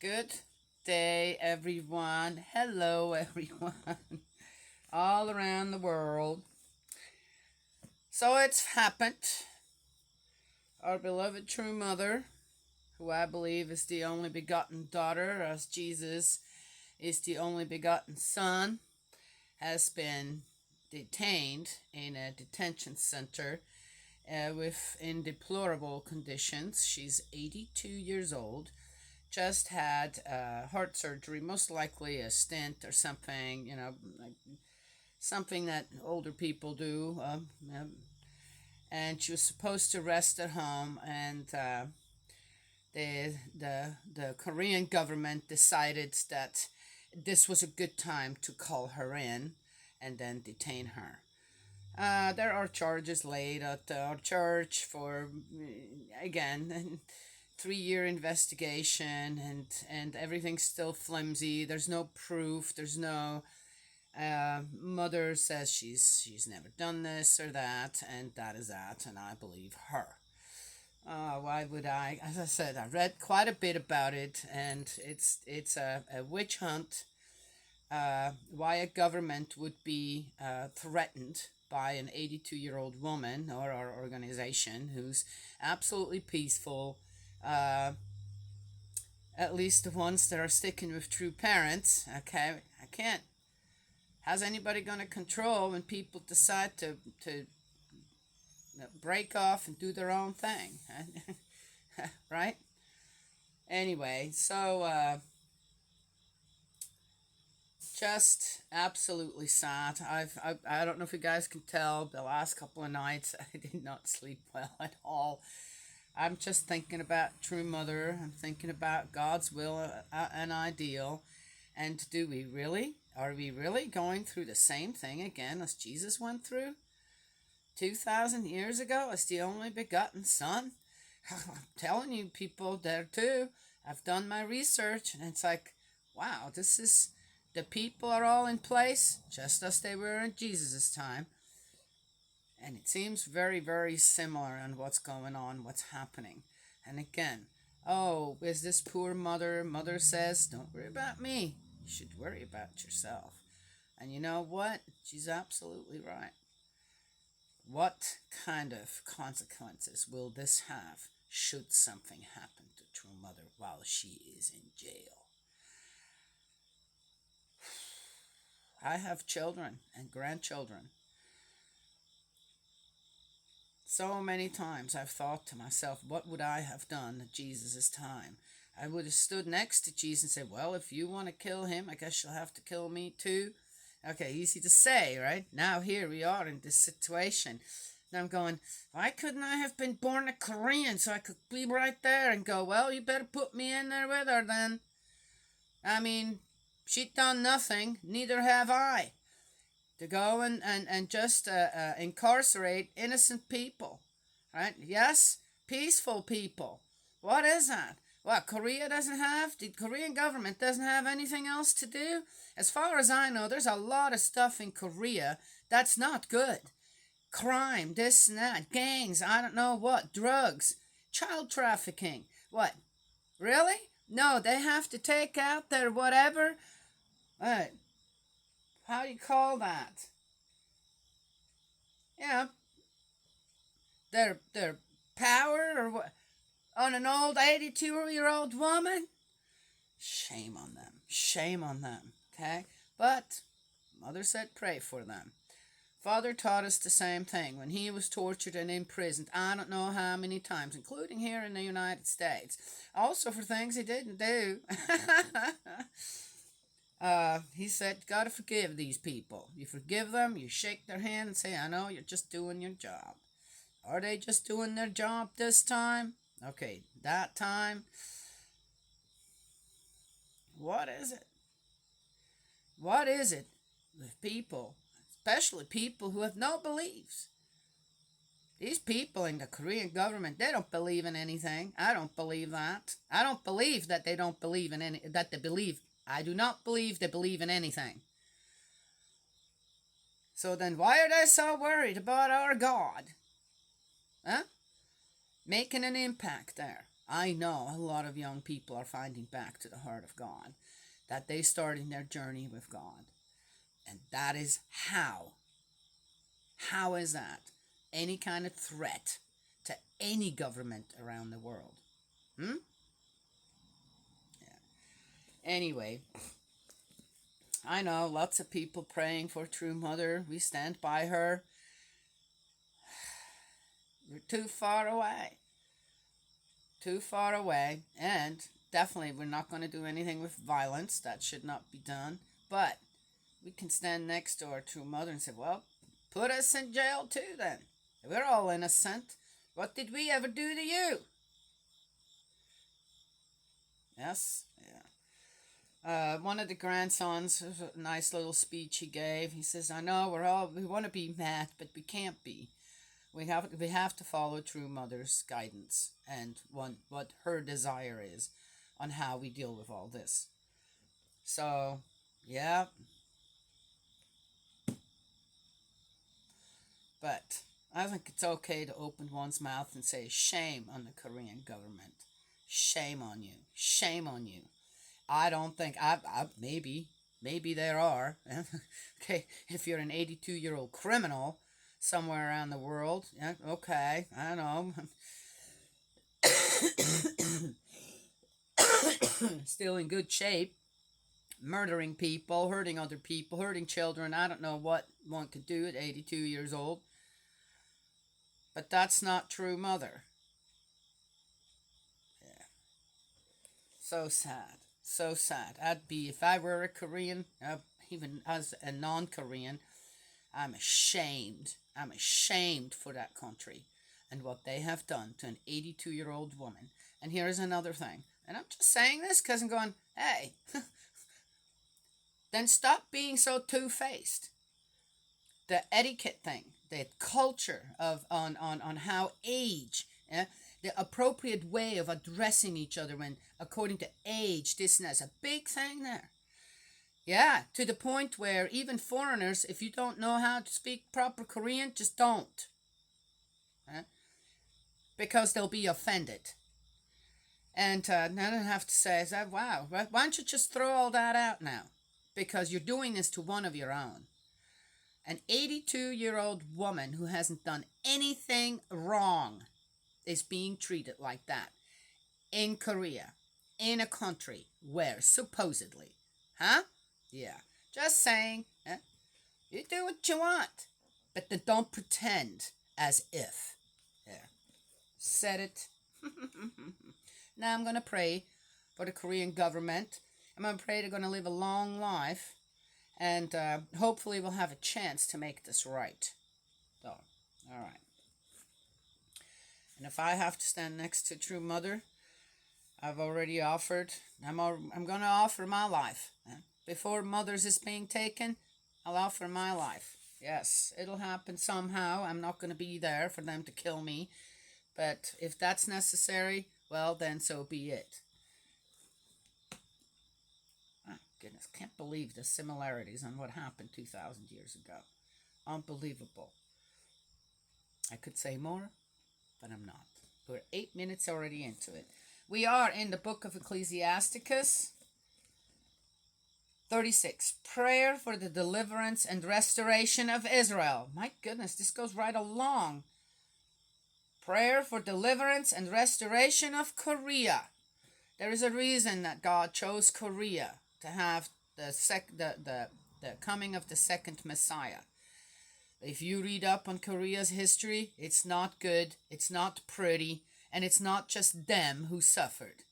Good day, everyone. Hello, everyone, all around the world. So it's happened. Our beloved true mother, who I believe is the only begotten daughter, as Jesus is the only begotten son, has been detained in a detention center in deplorable conditions. She's 82 years old, just had heart surgery, most likely a stent or something, like something that older people do. And she was supposed to rest at home, and the Korean government decided that this was a good time to call her in and then detain her. There are charges laid at our church for, again, 3-year investigation, and everything's still flimsy. There's no proof. There's no mother says she's never done this or that, and that is that, and I believe her. Why would I? As I said, I read quite a bit about it, and it's a witch hunt. Why a government would be threatened by an 82-year-old woman or our organization who's absolutely peaceful. Uh, at least the ones that are sticking with true parents. Okay, I can't. How's anybody going to control when people decide to break off and do their own thing? Right? Anyway, so just absolutely sad. I don't know if you guys can tell, the last couple of nights I did not sleep well at all. I'm just thinking about True Mother. I'm thinking about God's will and ideal. And do we really? Are we really going through the same thing again as Jesus went through 2,000 years ago as the only begotten Son? I'm telling you, people there too. I've done my research, and it's like, wow, the people are all in place just as they were in Jesus' time. And it seems very, very similar on what's going on, what's happening. And again, oh, is this poor mother? Mother says, don't worry about me. You should worry about yourself. And you know what? She's absolutely right. What kind of consequences will this have should something happen to True Mother while she is in jail? I have children and grandchildren. So many times I've thought to myself, what would I have done at Jesus' time? I would have stood next to Jesus and said, well, if you want to kill him, I guess you'll have to kill me too. Okay, easy to say, right? Now here we are in this situation. And I'm going, why couldn't I have been born a Korean so I could be right there and go, well, you better put me in there with her then. I mean, she'd done nothing, neither have I. To go and just incarcerate innocent people, right? Yes, peaceful people. What is that? What, Korea doesn't have? The Korean government doesn't have anything else to do? As far as I know, there's a lot of stuff in Korea that's not good. Crime, this and that, gangs, I don't know what, drugs, child trafficking. What? Really? No, they have to take out their whatever. What? How do you call that? Yeah, their power or what on an old 82-year-old woman? Shame on them. Shame on them. Okay? But Mother said pray for them. Father taught us the same thing when he was tortured and imprisoned, I don't know how many times, including here in the United States. Also for things he didn't do. He said, gotta forgive these people. You forgive them, you shake their hand and say, I know, you're just doing your job. Are they just doing their job this time? Okay, that time. What is it? What is it with people, especially people who have no beliefs? These people in the Korean government, they don't believe in anything. I don't believe that. I don't believe that they don't believe in any, that they believe. I do not believe they believe in anything. So then why are they so worried about our God? Huh? Making an impact there. I know a lot of young people are finding back to the heart of God, that they starting their journey with God. And that is how. How is that any kind of threat to any government around the world? Hmm? Yeah. Anyway, I know lots of people praying for True Mother. We stand by her. We're too far away. Too far away. And definitely, we're not going to do anything with violence. That should not be done. But we can stand next to our True Mother and say, well, put us in jail too then. We're all innocent. What did we ever do to you? Yes? Yeah. One of the grandsons, a nice little speech he gave. He says, "I know we want to be mad, but we can't be. We have to follow True Mother's guidance and what her desire is on how we deal with all this." So, yeah, but I think it's okay to open one's mouth and say, "Shame on the Korean government. Shame on you. Shame on you." I don't think maybe there are. Okay, if you're an 82-year-old criminal somewhere around the world, yeah, okay, I know. Still in good shape, murdering people, hurting other people, hurting children. I don't know what one could do at 82 years old, but that's not True Mother. Yeah, so sad. So sad. I'd be, if I were a Korean, even as a non Korean, I'm ashamed. I'm ashamed for that country and what they have done to an 82-year-old woman. And here's another thing. And I'm just saying this because I'm going, hey, then stop being so two-faced. The etiquette thing, the culture of on how age, the appropriate way of addressing each other when according to age, this and that's a big thing there. Yeah, to the point where even foreigners, if you don't know how to speak proper Korean, just don't. eh, Because they'll be offended. And then I have to say, wow, why don't you just throw all that out now? Because you're doing this to one of your own. An 82-year-old woman who hasn't done anything wrong is being treated like that in Korea, in a country where supposedly, huh? Yeah, just saying, you do what you want, but then don't pretend as if. Yeah, said it. Now I'm going to pray for the Korean government. I'm going to pray they're going to live a long life, and hopefully we'll have a chance to make this right. So, all right. And if I have to stand next to True Mother, I've already offered. I'm going to offer my life. Before Mother's is being taken, I'll offer my life. Yes, it'll happen somehow. I'm not going to be there for them to kill me. But if that's necessary, well, then so be it. Oh, goodness, can't believe the similarities on what happened 2,000 years ago. Unbelievable. I could say more, but I'm not. We're 8 minutes already into it. We are in the book of Ecclesiasticus. 36. Prayer for the deliverance and restoration of Israel. My goodness, this goes right along. Prayer for deliverance and restoration of Korea. There is a reason that God chose Korea to have the coming of the second Messiah. If you read up on Korea's history, it's not good, it's not pretty, and it's not just them who suffered.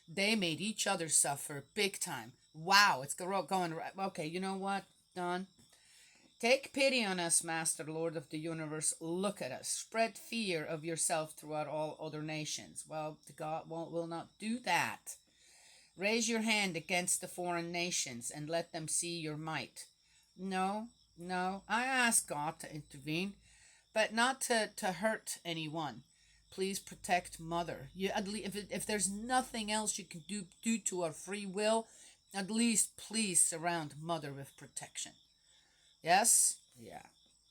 They made each other suffer big time. Wow, it's going right. Okay, you know what, Don? Take pity on us, Master, Lord of the universe. Look at us. Spread fear of yourself throughout all other nations. Well, God will not do that. Raise your hand against the foreign nations and let them see your might. No, I ask God to intervene, but not to hurt anyone. Please protect Mother. If there's nothing else you can do due to our free will, at least please surround Mother with protection. Yes? Yeah.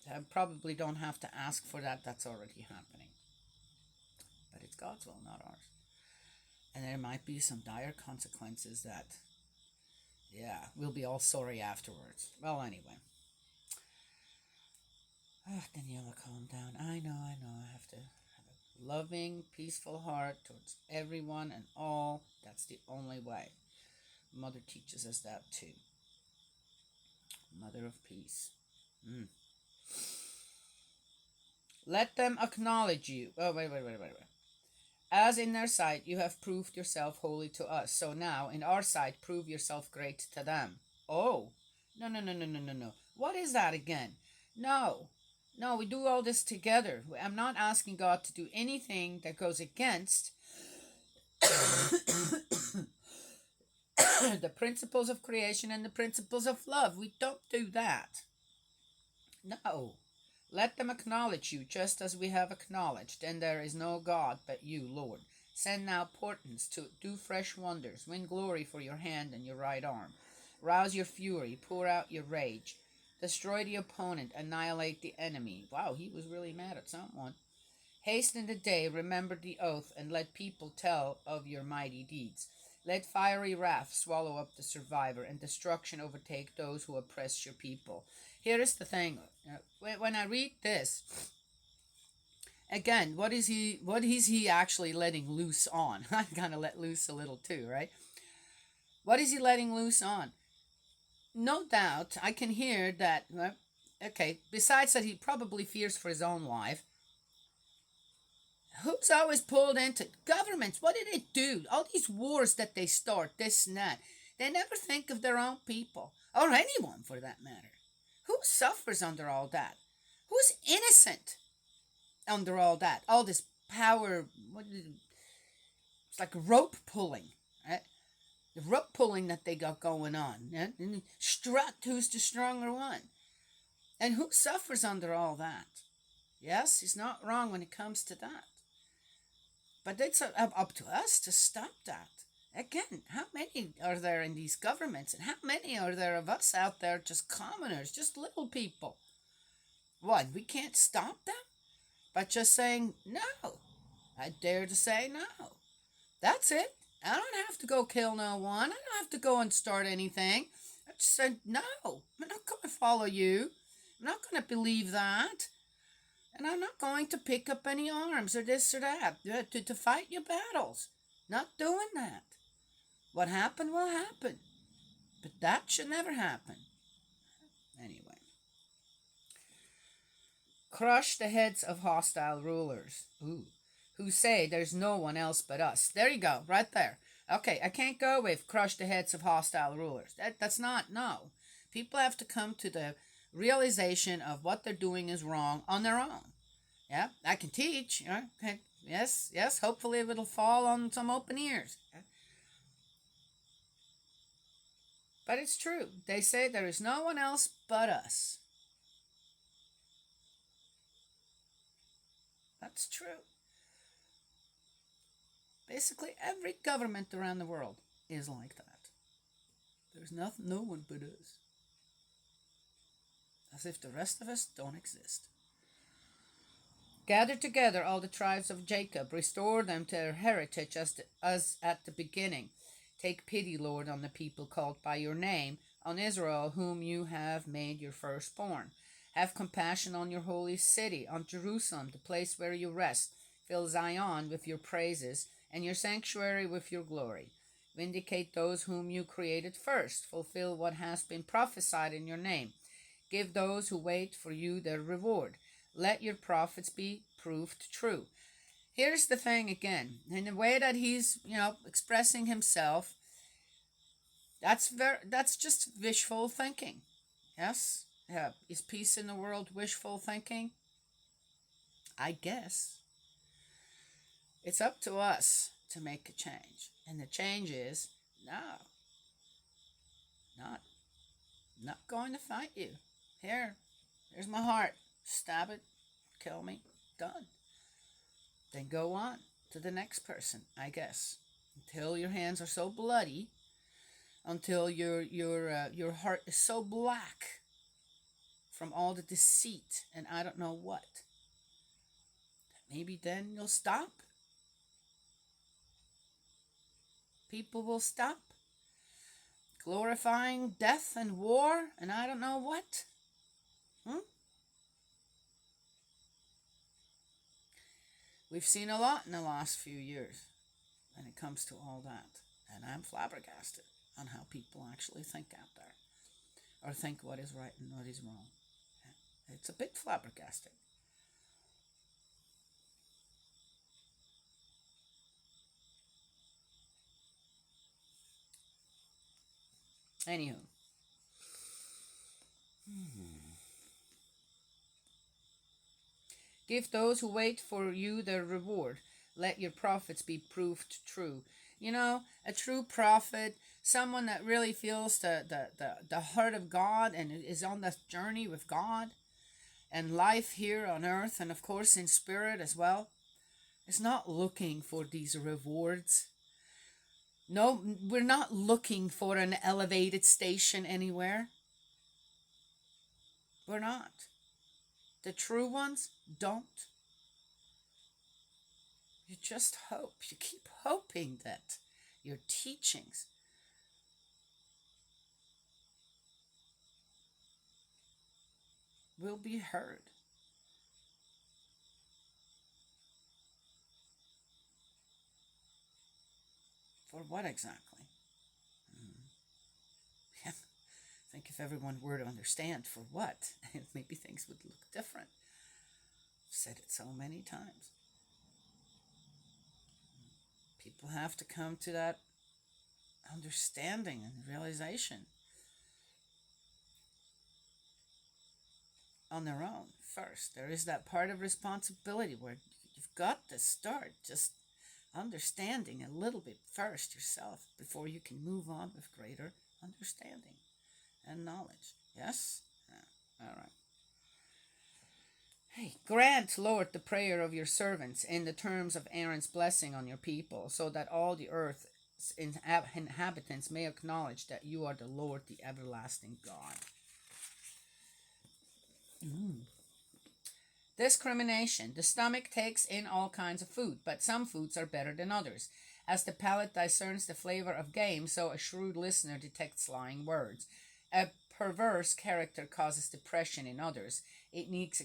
I probably don't have to ask for that. That's already happening. But it's God's will, not ours. there might be some dire consequences that, yeah, we'll be all sorry afterwards. Well, anyway. Daniela, calm down. I know. I have to have a loving, peaceful heart towards everyone and all. That's the only way. Mother teaches us that too. Mother of peace. Mm. Let them acknowledge you. Oh, wait. As in their sight you have proved yourself holy to us, so now in our sight prove yourself great to them. Oh, no. What is that again? No, no, we do all this together. I'm not asking God to do anything that goes against the principles of creation and the principles of love. We don't do that. No. Let them acknowledge you just as we have acknowledged, and there is no God but you, Lord. Send now portents to do fresh wonders, win glory for your hand and your right arm. Rouse your fury, pour out your rage. Destroy the opponent, annihilate the enemy. Wow, he was really mad at someone. Hasten the day, remember the oath, and let people tell of your mighty deeds. Let fiery wrath swallow up the survivor, and destruction overtake those who oppress your people. Here is the thing. When I read this, again, what is he actually letting loose on? I'm gonna let loose a little too, right? What is he letting loose on? No doubt, I can hear that. Okay, besides that, he probably fears for his own life. Who's always pulled into governments? What did it do? All these wars that they start, this and that. They never think of their own people, or anyone for that matter. Who suffers under all that? Who's innocent under all that? All this power, it's like rope pulling, right? The rope pulling that they got going on. Yeah? And strut, who's the stronger one? And who suffers under all that? Yes, he's not wrong when it comes to that. But it's up to us to stop that. Again, how many are there in these governments? And how many are there of us out there, just commoners, just little people? What, we can't stop them? By just saying no. I dare to say no. That's it. I don't have to go kill no one. I don't have to go and start anything. I just said no. I'm not going to follow you. I'm not going to believe that. And I'm not going to pick up any arms or this or that to fight your battles. Not doing that. What happened will happen. But that should never happen. Anyway. Crush the heads of hostile rulers. Ooh. Who say there's no one else but us. There you go. Right there. Okay, I can't go with crush the heads of hostile rulers. That's not, no. People have to come to the realization of what they're doing is wrong on their own. Yeah, I can teach. Okay. Yes, hopefully it'll fall on some open ears. Okay. But it's true. They say there is no one else but us. That's true. Basically, every government around the world is like that. There's no one but us. As if the rest of us don't exist. Gather together all the tribes of Jacob, restore them to their heritage as at the beginning. Take pity, Lord, on the people called by your name, on Israel, whom you have made your firstborn. Have compassion on your holy city, on Jerusalem, the place where you rest. Fill Zion with your praises, and your sanctuary with your glory. Vindicate those whom you created first. Fulfill what has been prophesied in your name. Give those who wait for you their reward. Let your prophets be proved true. Here's the thing again. In the way that he's, expressing himself, that's just wishful thinking. Yes? Yeah. Is peace in the world wishful thinking? I guess. It's up to us to make a change. And the change is, no. Not going to fight you. Here's my heart. Stab it, kill me, done. Then go on to the next person, I guess. Until your hands are so bloody, until your heart is so black from all the deceit and I don't know what. Maybe then you'll stop. People will stop glorifying death and war and I don't know what. Hmm? We've seen a lot in the last few years when it comes to all that. And I'm flabbergasted on how people actually think out there or think what is right and what is wrong. It's a bit flabbergasting. Anywho. Give those who wait for you their reward. Let your prophets be proved true. You know, a true prophet, someone that really feels the heart of God and is on this journey with God and life here on earth and, of course, in spirit as well, is not looking for these rewards. No, we're not looking for an elevated station anywhere. We're not. The true ones don't. You just hope. You keep hoping that your teachings will be heard. For what exactly? I think if everyone were to understand for what, maybe things would look different. I've said it so many times. People have to come to that understanding and realization on their own first. There is that part of responsibility where you've got to start just understanding a little bit first yourself before you can move on with greater understanding and knowledge. Yes? Yeah. All right. Hey, grant, Lord, the prayer of your servants in the terms of Aaron's blessing on your people, so that all the earth's inhabitants may acknowledge that you are the Lord, the everlasting God. Discrimination. The stomach takes in all kinds of food, but some foods are better than others. As the palate discerns the flavor of game, so a shrewd listener detects lying words. A perverse character causes depression in others. It needs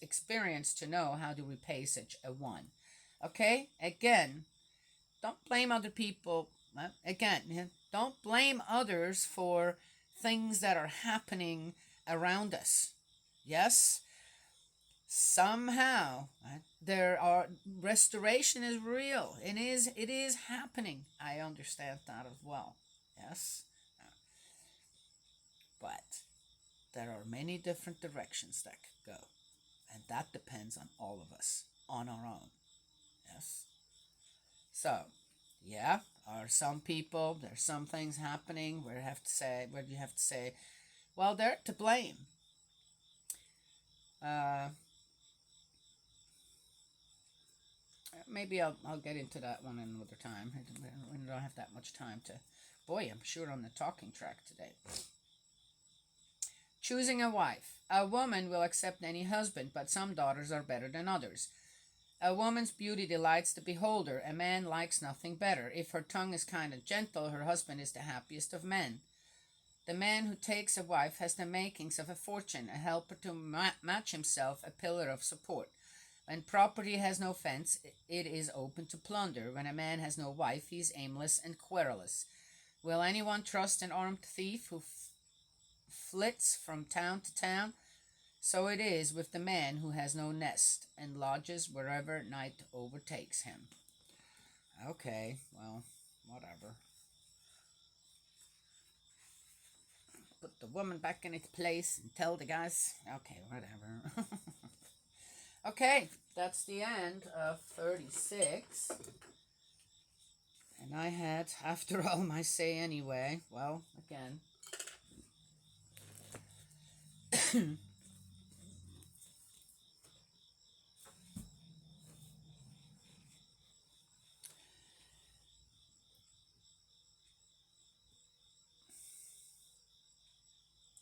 experience to know how to repay such a one. Okay? Again, don't blame other people. Again, don't blame others for things that are happening around us. Yes? Somehow there are restoration is real. It is happening. I understand that as well. Yes? But there are many different directions that could go. And that depends on all of us, on our own. Yes? So, yeah, are some people, there's some things happening where you have to say, well, they're to blame. Maybe I'll get into that one another time. We don't have that much time to. Boy, I'm sure on the talking track today. Choosing a wife. A woman will accept any husband, but some daughters are better than others. A woman's beauty delights the beholder. A man likes nothing better. If her tongue is kind and gentle, her husband is the happiest of men. The man who takes a wife has the makings of a fortune, a helper to match himself, a pillar of support. When property has no fence, it is open to plunder. When a man has no wife, he is aimless and querulous. Will anyone trust an armed thief who flits from town to town? So it is with the man who has no nest and lodges wherever night overtakes him. Okay, well, whatever. Put the woman back in its place and tell the guys, okay, whatever. Okay, that's the end of 36. And I had, after all, my say anyway. Well, again.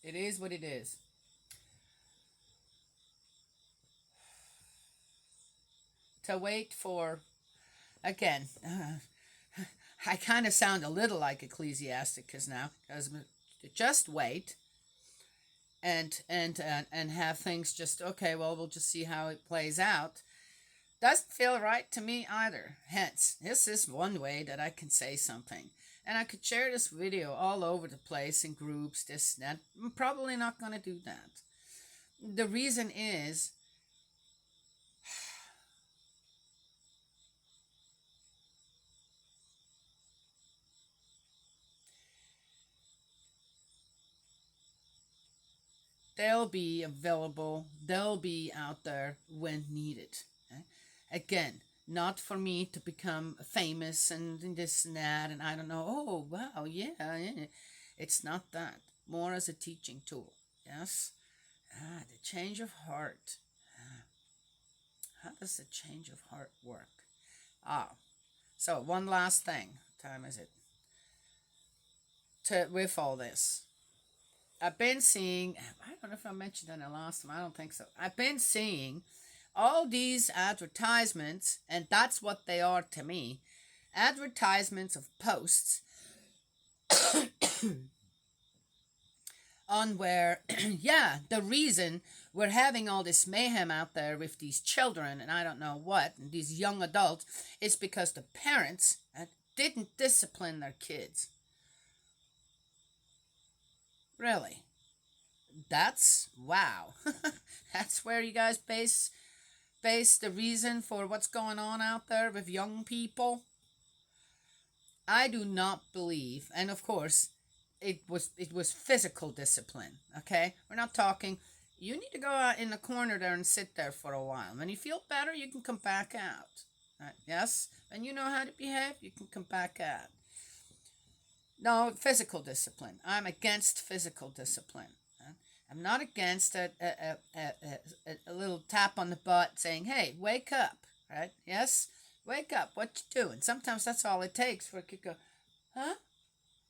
It is what it is. To wait for, again, I kind of sound a little like Ecclesiasticus now, because just wait and have things just okay. Well, we'll just see how it plays out. Doesn't feel right to me either. Hence, this is one way that I can say something. And I could share this video all over the place in groups, this, that. I'm probably not going to do that. The reason is they'll be available, they'll be out there when needed. Okay? Again, not for me to become famous and this and that, and I don't know, oh, wow, yeah, yeah. It's not that. More as a teaching tool. Yes? The change of heart. How does the change of heart work? So one last thing. What time is it? With all this, I've been seeing, I don't know if I mentioned that in the last time, I don't think so. I've been seeing all these advertisements, and that's what they are to me, advertisements of posts on where, yeah, the reason we're having all this mayhem out there with these children and I don't know what, and these young adults, is because the parents didn't discipline their kids. Really? That's wow. That's where you guys base the reason for what's going on out there with young people. I do not believe, and of course, it was physical discipline. Okay, we're not talking. You need to go out in the corner there and sit there for a while. When you feel better, you can come back out. Yes, when you know how to behave, you can come back out. No, physical discipline. I'm against physical discipline. I'm not against a little tap on the butt saying, hey, wake up, right? Yes? Wake up. What you doing? Sometimes that's all it takes for a kid to go, huh?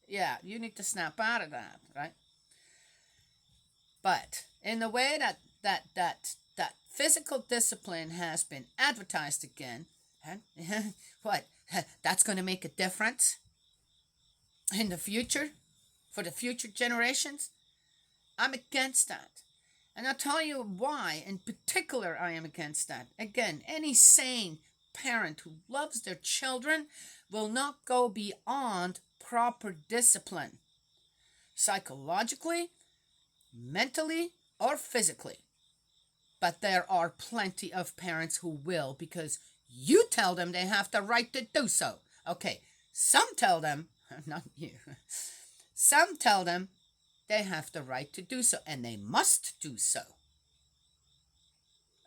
Yeah, you need to snap out of that, right? But in the way that physical discipline has been advertised again, what? That's going to make a difference in the future for the future generations? I'm against that. And I'll tell you why, in particular, I am against that. Again, any sane parent who loves their children will not go beyond proper discipline, psychologically, mentally, or physically. But there are plenty of parents who will because you tell them they have the right to do so. Okay, some tell them, not you, some tell them they have the right to do so, and they must do so.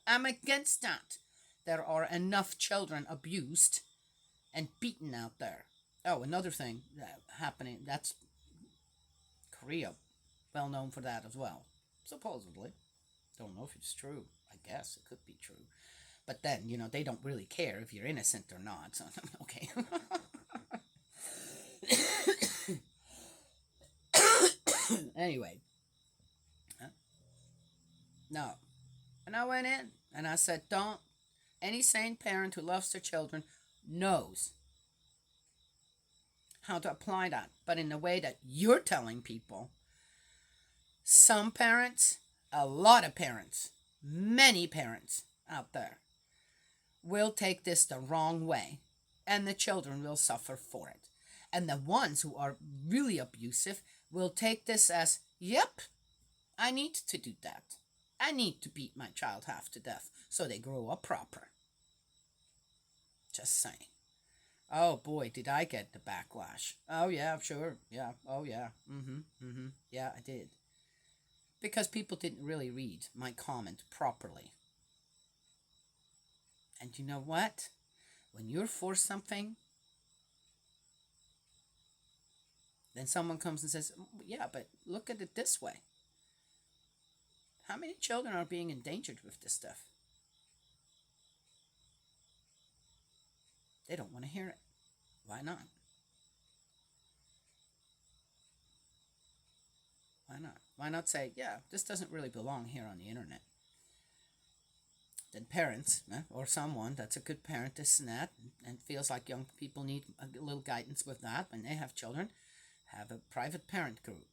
I'm against that. There are enough children abused and beaten out there. Oh, another thing happening, that's Korea, well known for that as well, supposedly. Don't know if it's true. I guess it could be true. But then, they don't really care if you're innocent or not. So, okay. Anyway, no. And I went in and I said, any sane parent who loves their children knows how to apply that. But in the way that you're telling people, some parents, a lot of parents, many parents out there will take this the wrong way, and the children will suffer for it. And the ones who are really abusive will take this as, yep, I need to do that. I need to beat my child half to death so they grow up proper. Just saying. Oh boy, did I get the backlash. Oh yeah, sure. Yeah. Oh yeah. Yeah, I did. Because people didn't really read my comment properly. And you know what? When you're for something, then someone comes and says, yeah, but look at it this way. How many children are being endangered with this stuff? They don't want to hear it. Why not? Why not? Why not say, yeah, this doesn't really belong here on the internet? then parents, or someone that's a good parent, this and that, and feels like young people need a little guidance with that when they have children, have a private parent group.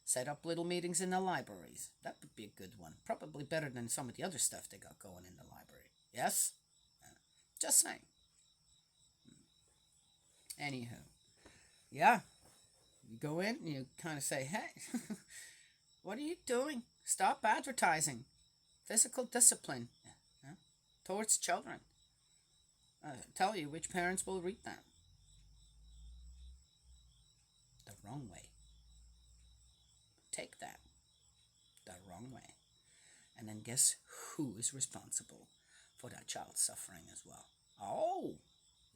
Set up little meetings in the libraries. That would be a good one. Probably better than some of the other stuff they got going in the library. Yes? Just saying. Anywho. Yeah. You go in and you kind of say, hey, what are you doing? Stop advertising physical discipline towards children. Tell you which parents will read that. The wrong way. Take that the wrong way. And then guess who is responsible for that child's suffering as well? Oh,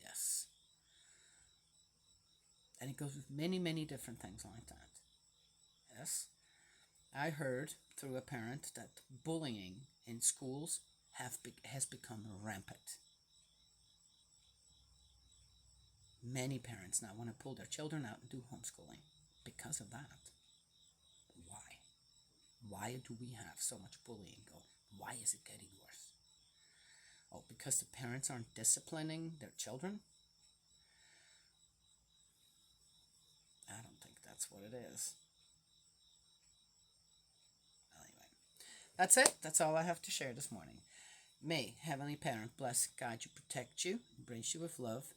yes. And it goes with many, many different things like that. Yes. I heard through a parent that bullying in schools has become rampant. Many parents now want to pull their children out and do homeschooling because of that. Why? Why do we have so much bullying going? Why is it getting worse? Oh, because the parents aren't disciplining their children? I don't think that's what it is. Anyway, that's it. That's all I have to share this morning. May Heavenly Parent bless, guide you, protect you, embrace you with love.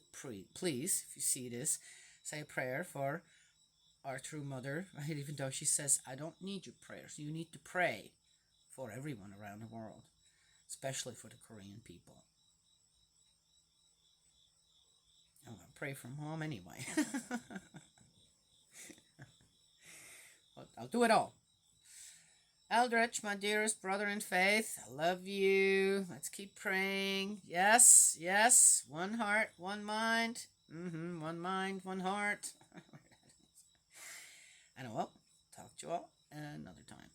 Please, if you see this, say a prayer for our true mother, right? Even though she says, I don't need your prayers. You need to pray for everyone around the world, especially for the Korean people. I'm going to pray for Mom anyway. I'll do it all. Eldritch, my dearest brother in faith, I love you. Let's keep praying. Yes, yes. One heart, one mind. One mind, one heart. And I will talk to you all another time.